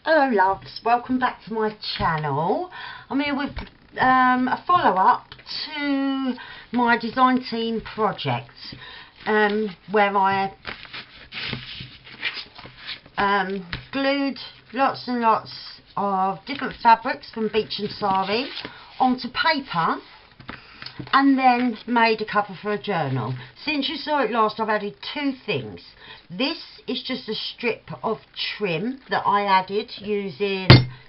Hello loves, welcome back to my channel. I'm here with a follow-up to my design team project where I glued lots and lots of different fabrics from beach and sari onto paper and then made a cover for a journal. Since you saw it last, I've added two things. This is just a strip of trim that I added using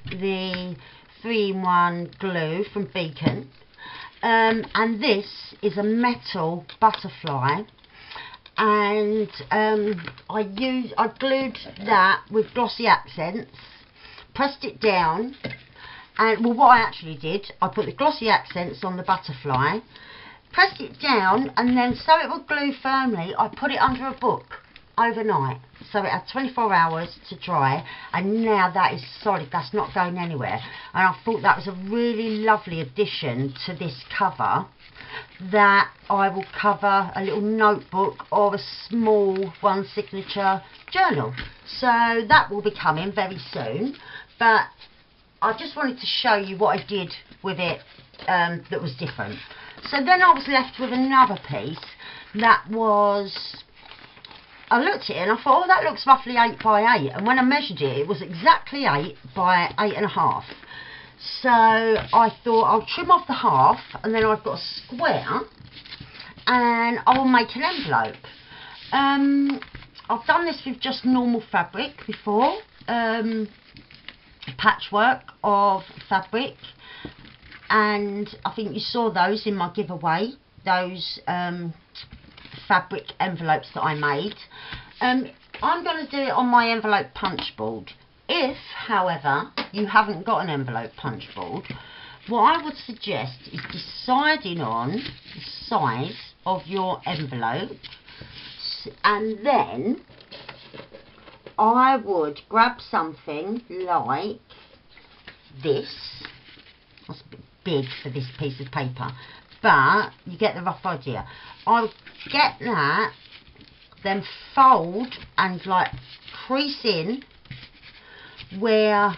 the 3-in-1 glue from Beacon, and this is a metal butterfly, and I glued that with glossy accents, pressed it down. And well, what I actually did, I put the glossy accents on the butterfly, pressed it down, and then so it would glue firmly, I put it under a book overnight. So it had 24 hours to dry, and now that is solid, that's not going anywhere. And I thought that was a really lovely addition to this cover, that I will cover a little notebook or a small one signature journal. So that will be coming very soon, but I just wanted to show you what I did with it that was different. So then I was left with another piece that was, I looked at it and I thought, oh, that looks roughly 8 by 8, and when I measured it, it was exactly 8 by 8.5. So I thought I'll trim off the half, and then I've got a square, and I'll make an envelope. I've done this with just normal fabric before. Patchwork of fabric, and I think you saw those in my giveaway, those fabric envelopes that I made. I'm going to do it on my envelope punch board. If, however, you haven't got an envelope punch board, what I would suggest is deciding on the size of your envelope, and then I would grab something like this. That's a bit big for this piece of paper, but you get the rough idea. I would get that, then fold and like crease in where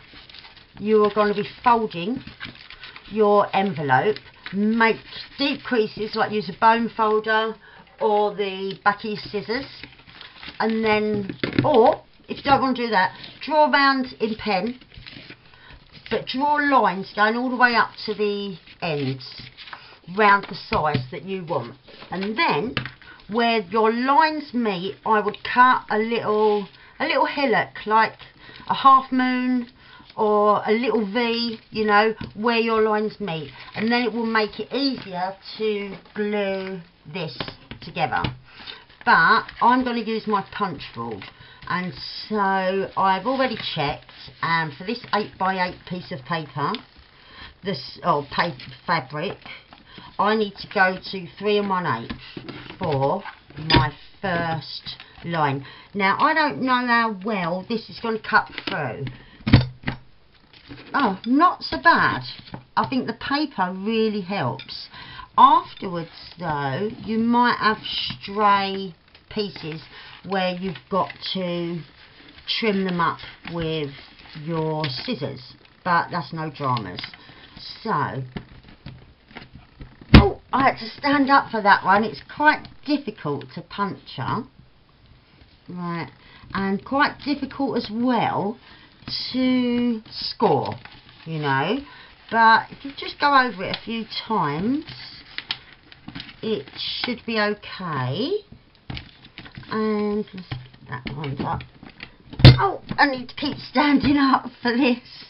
you are going to be folding your envelope. Make deep creases, like use a bone folder or the back of your scissors, and then, or if you don't want to do that, draw around in pen, but draw lines going all the way up to the ends, round the size that you want. And then, where your lines meet, I would cut a little hillock, like a half moon or a little V, you know, where your lines meet. And then it will make it easier to glue this together. But I'm going to use my punch board. And so I've already checked, and for this 8 by 8 piece of paper, this fabric, I need to go to 3 1/8 for my first line. Now I don't know how well this is going to cut through. Oh, not so bad. I think the paper really helps. Afterwards though, you might have stray pieces where you've got to trim them up with your scissors, but that's no dramas. So, oh, I had to stand up for that one. It's quite difficult to puncture, right, and quite difficult as well to score, you know, but if you just go over it a few times, it should be okay. And let's get that one up. Oh, I need to keep standing up for this.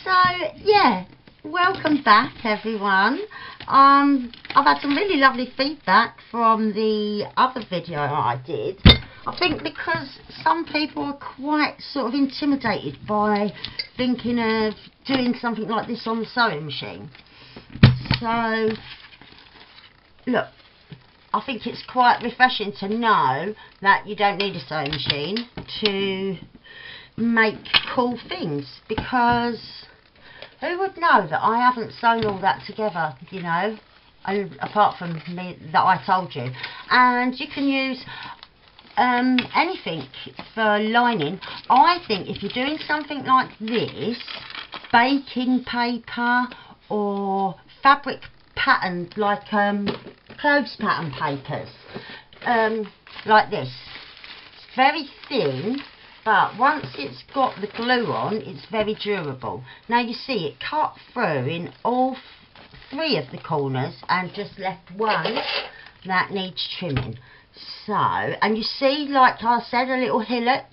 So yeah, welcome back everyone. I've had some really lovely feedback from the other video I did. I think because some people are quite sort of intimidated by thinking of doing something like this on the sewing machine. So look, I think it's quite refreshing to know that you don't need a sewing machine to make cool things, because who would know that I haven't sewn all that together, you know, apart from me that I told you. And you can use anything for lining. I think if you're doing something like this, baking paper or fabric pattern, like clothes pattern papers, like this, it's very thin, but once it's got the glue on, it's very durable. Now you see it cut through in all 3 of the corners and just left one that needs trimming. So, and you see, like I said, a little hillock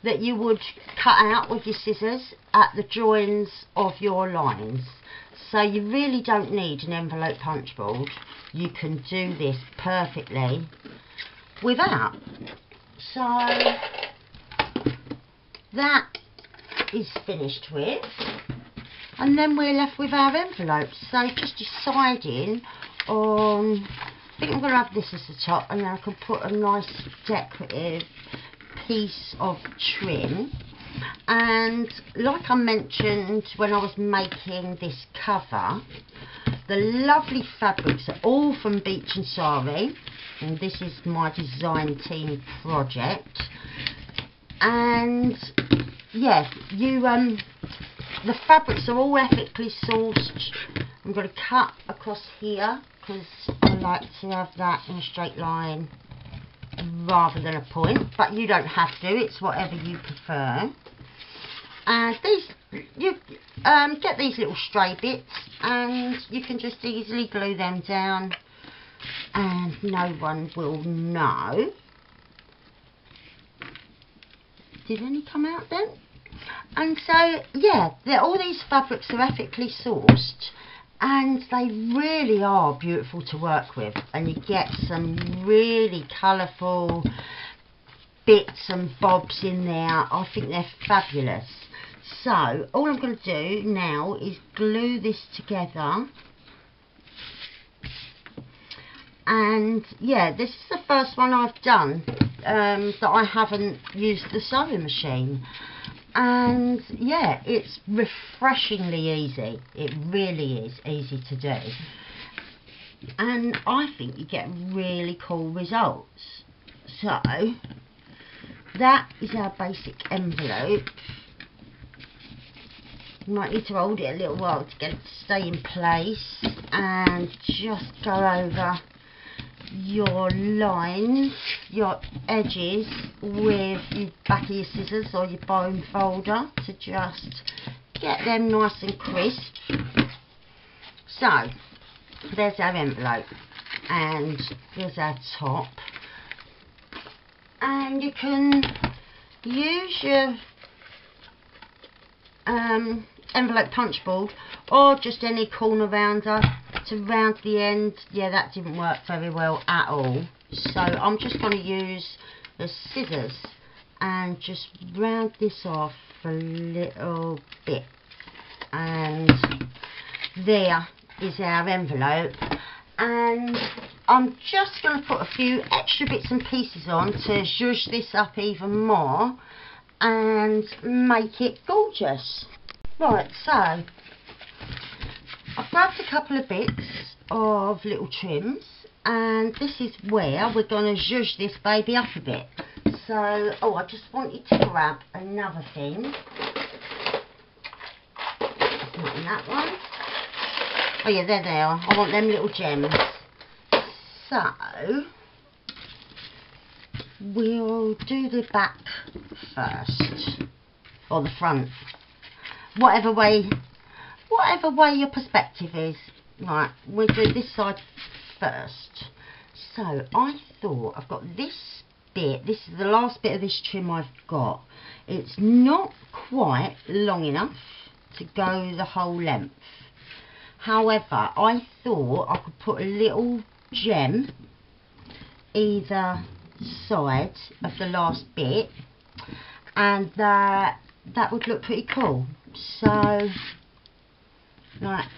that you would cut out with your scissors at the joins of your lines. So you really don't need an envelope punch board. You can do this perfectly without. So that is finished with, and then we're left with our envelopes. So just deciding on, I think I'm going to have this as the top, and then I can put a nice decorative piece of trim. And like I mentioned when I was making this cover, the lovely fabrics are all from Beach and Sari, and this is my design team project. And yeah, the fabrics are all ethically sourced. I'm going to cut across here because I like to have that in a straight line rather than a point, but you don't have to, it's whatever you prefer. And these, you get these little stray bits and you can just easily glue them down and no one will know. Did any come out then? And so yeah, all these fabrics are ethically sourced and they really are beautiful to work with, and you get some really colourful bits and bobs in there. I think they're fabulous. So all I'm going to do now is glue this together, and yeah, this is the first one I've done that I haven't used the sewing machine. And yeah, it's refreshingly easy. It really is easy to do, and I think you get really cool results. So that is our basic envelope. You might need to hold it a little while to get it to stay in place, and just go over your lines, your edges with the back of your scissors or your bone folder to just get them nice and crisp. So there's our envelope and there's our top, and you can use your envelope punch board or just any corner rounder to round the end. Yeah, that didn't work very well at all, so I'm just going to use the scissors and just round this off a little bit, and there is our envelope. And I'm just going to put a few extra bits and pieces on to zhuzh this up even more and make it gorgeous. Right, so I've grabbed a couple of bits of little trims, and this is where we're going to zhuzh this baby up a bit. So, oh, I just wanted to grab another thing. It's not in that one. Oh yeah, there they are. I want them little gems. So we'll do the back first, or the front, whatever way your perspective is. Right, we'll do this side first. So I thought, I've got this bit, this is the last bit of this trim I've got. It's not quite long enough to go the whole length. However, I thought I could put a little gem either side of the last bit, and that would look pretty cool. So, like,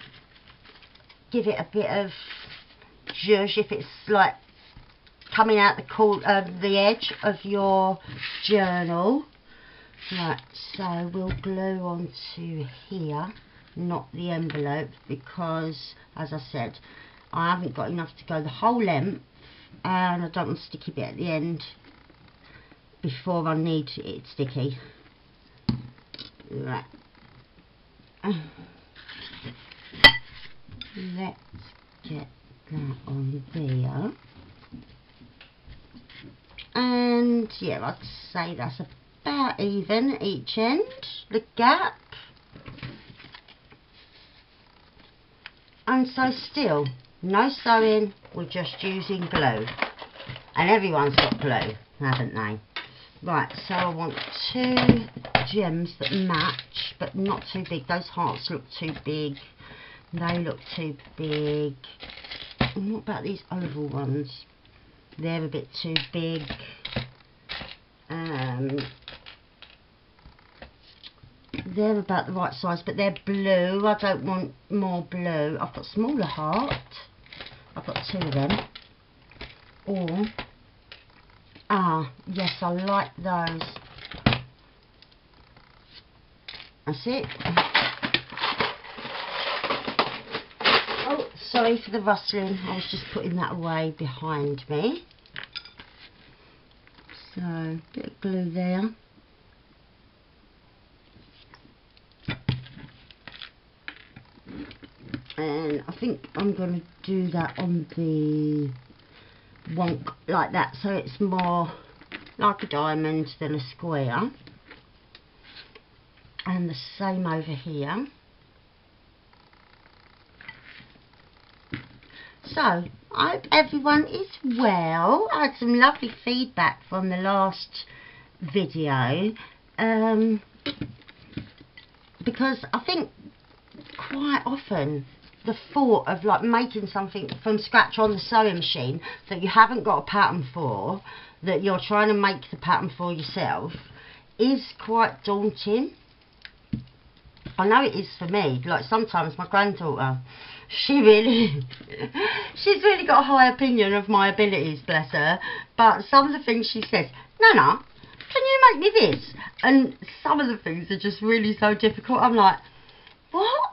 give it a bit of zhuzh if it's like coming out the edge of your journal. Right, so we'll glue onto here, not the envelope, because as I said, I haven't got enough to go the whole length, and I don't want a sticky bit at the end before I need it sticky. Right. Let's get that on there. And yeah, I'd say that's about even each end, the gap. And so still, no sewing, we're just using glue. And everyone's got glue, haven't they? Right, so I want 2 gems that match, but not too big. Those hearts look too big. They look too big. And what about these oval ones? They're a bit too big. They're about the right size, but they're blue. I don't want more blue. I've got smaller heart. I've got 2 of them. Or, yes, I like those. That's it. Oh, sorry for the rustling. I was just putting that away behind me. So, a bit of glue there. And I think I'm going to do that on the wonk like that, so it's more like a diamond than a square. And the same over here. So, I hope everyone is well. I had some lovely feedback from the last video. Because I think quite often the thought of like making something from scratch on the sewing machine that you haven't got a pattern for, that you're trying to make the pattern for yourself, is quite daunting. I know it is for me. Like sometimes my granddaughter, she's really got a high opinion of my abilities, bless her, but some of the things she says, Nana, can you make me this? And some of the things are just really so difficult. I'm like, what?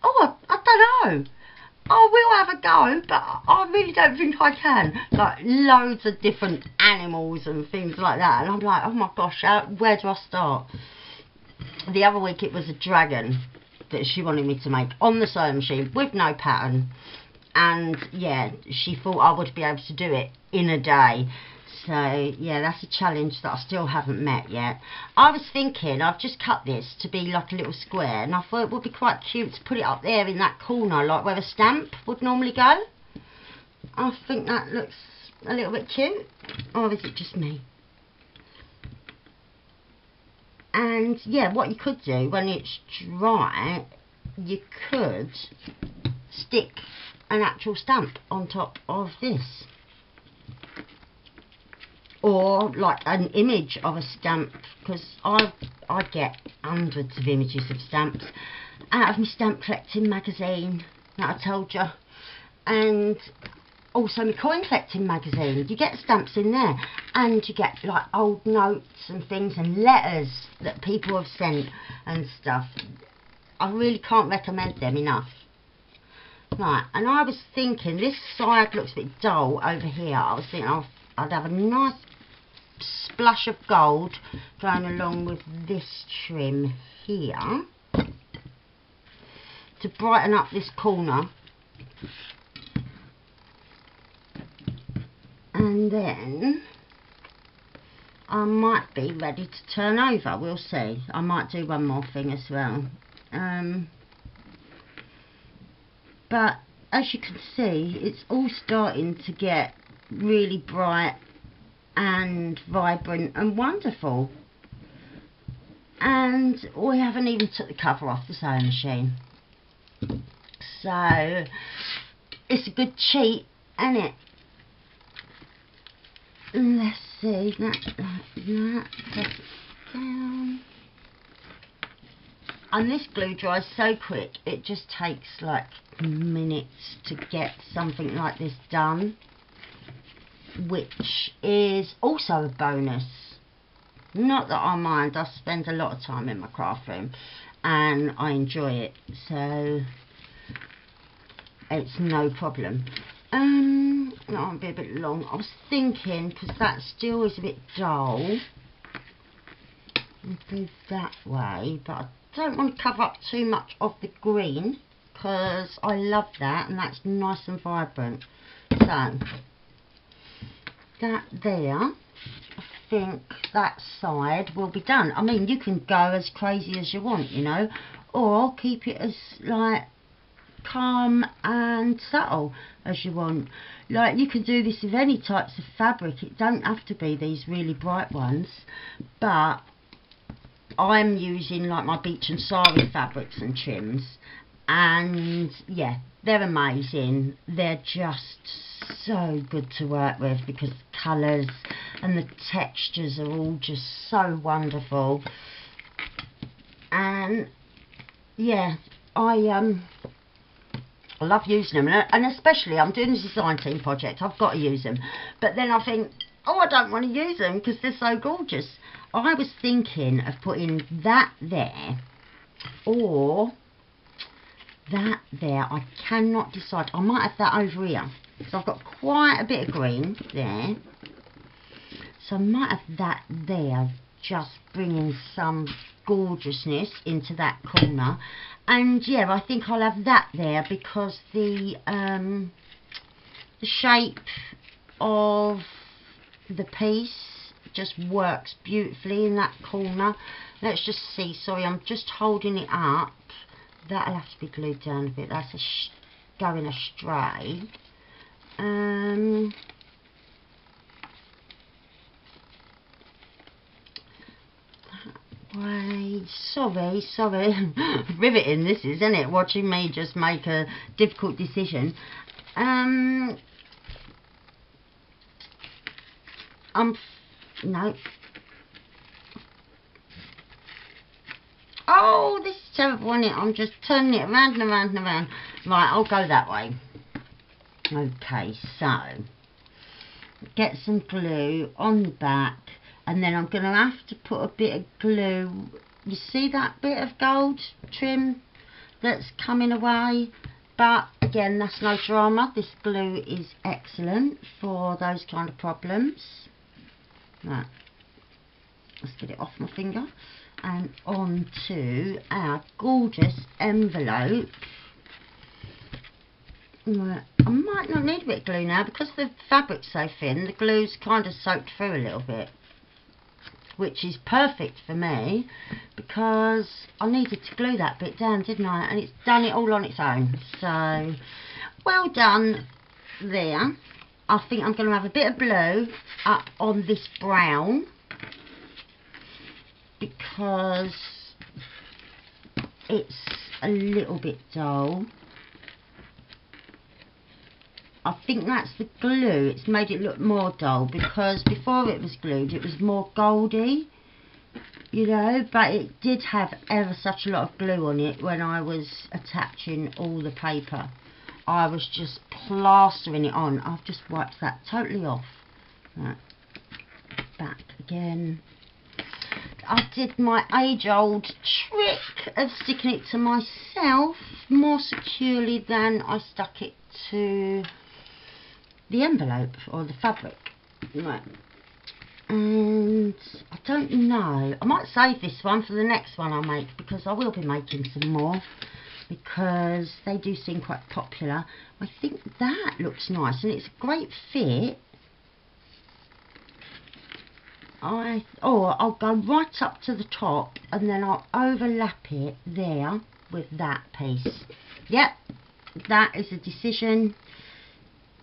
Oh, I don't know. I will have a go, but I really don't think I can. Like loads of different animals and things like that. And I'm like, oh my gosh, where do I start? The other week it was a dragon that she wanted me to make on the sewing machine with no pattern. And yeah, she thought I would be able to do it in a day. So yeah, that's a challenge that I still haven't met yet. I was thinking I've just cut this to be like a little square, and I thought it would be quite cute to put it up there in that corner, like where a stamp would normally go. I think that looks a little bit cute. Or is it just me? And yeah, what you could do when it's dry, you could stick an actual stamp on top of this. Or like an image of a stamp, because I get hundreds of images of stamps out of my stamp collecting magazine that I told you, and also my coin collecting magazine. You get stamps in there, and you get like old notes and things and letters that people have sent and stuff. I really can't recommend them enough. Right, and I was thinking this side looks a bit dull over here. I was thinking I'd have a nice splash of gold going along with this trim here to brighten up this corner. And then I might be ready to turn over. We'll see. I might do one more thing as well. But as you can see, it's all starting to get really bright and vibrant and wonderful. And we haven't even took the cover off the sewing machine. So it's a good cheat, isn't it? Let's see, that, press it down. And this glue dries so quick, it just takes like minutes to get something like this done, which is also a bonus. Not that I mind, I spend a lot of time in my craft room and I enjoy it, so it's no problem. That might be a bit long. I was thinking, because that still is a bit dull, and do that way, but I don't want to cover up too much of the green because I love that and that's nice and vibrant. So that there, I think that side will be done. I mean, you can go as crazy as you want, you know, or keep it as like calm and subtle as you want. Like, you can do this with any types of fabric. It don't have to be these really bright ones, but I'm using like my beach and sari fabrics and trims, and yeah, they're amazing. They're just so good to work with because the colours and the textures are all just so wonderful. And yeah, I love using them, and especially I'm doing a design team project, I've got to use them. But then I think, oh, I don't want to use them because they're so gorgeous. I was thinking of putting that there or that there. I cannot decide. I might have that over here. So I've got quite a bit of green there. So I might have that there, just bringing some gorgeousness into that corner. And yeah, I think I'll have that there because the shape of the piece just works beautifully in that corner. Let's just see. Sorry, I'm just holding it up. That'll have to be glued down a bit. That's going astray. Wait, sorry. Riveting this is, isn't it? Watching me just make a difficult decision. No. Oh, this is terrible, isn't it? I'm just turning it around and around and around. Right, I'll go that way. Okay, so get some glue on the back, and then I'm going to have to put a bit of glue. You see that bit of gold trim that's coming away? But again, that's no drama. This glue is excellent for those kind of problems. Right, let's get it off my finger and onto our gorgeous envelope. Right, I might not need a bit of glue now because the fabric's so thin. The glue's kind of soaked through a little bit, which is perfect for me because I needed to glue that bit down, didn't I? And it's done it all on its own. So well done there. I think I'm going to have a bit of blue up on this brown because it's a little bit dull. I think that's the glue. It's made it look more dull because before it was glued it was more goldy, you know, but it did have ever such a lot of glue on it when I was attaching all the paper. I was just plastering it on. I've just wiped that totally off. Right, back again. I did my age-old trick of sticking it to myself more securely than I stuck it to the envelope or the fabric. Right, and I don't know, I might save this one for the next one I make because I will be making some more because they do seem quite popular. I think that looks nice and it's a great fit. I'll go right up to the top and then I'll overlap it there with that piece. Yep, that is a decision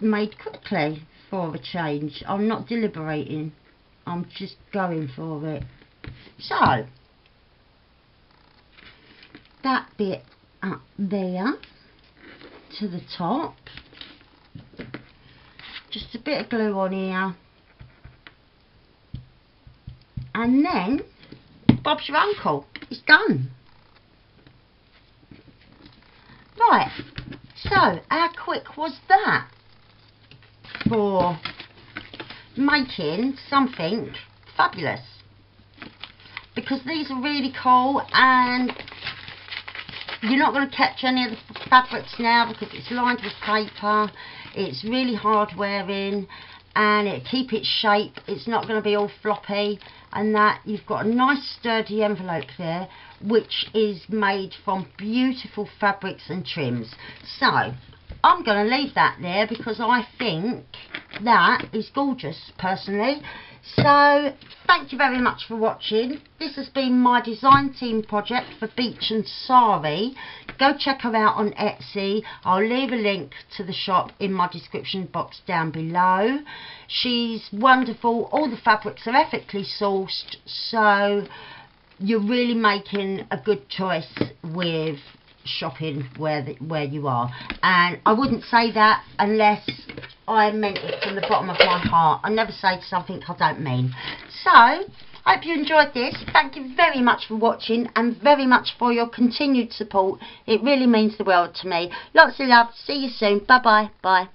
made quickly for a change. I'm not deliberating, I'm just going for it. So that bit up there to the top, just a bit of glue on here, and then Bob's your uncle. It's done. Right, so how quick was that for making something fabulous? Because these are really cool and you're not going to catch any of the fabrics now because it's lined with paper. It's really hard wearing and it keep its shape. It's not going to be all floppy. and that you've got a nice sturdy envelope there, which is made from beautiful fabrics and trims. So I'm going to leave that there because I think that is gorgeous personally. So thank you very much for watching. This has been my design team project for Beach and Sari. Go check her out on Etsy. I'll leave a link to the shop in my description box down below. She's wonderful. All the fabrics are ethically sourced, so you're really making a good choice with shopping where you are. And I wouldn't say that unless I meant it from the bottom of my heart. I never say something I don't mean. So hope you enjoyed this. Thank you very much for watching and very much for your continued support. It really means the world to me. Lots of love. See you soon. Bye bye. Bye.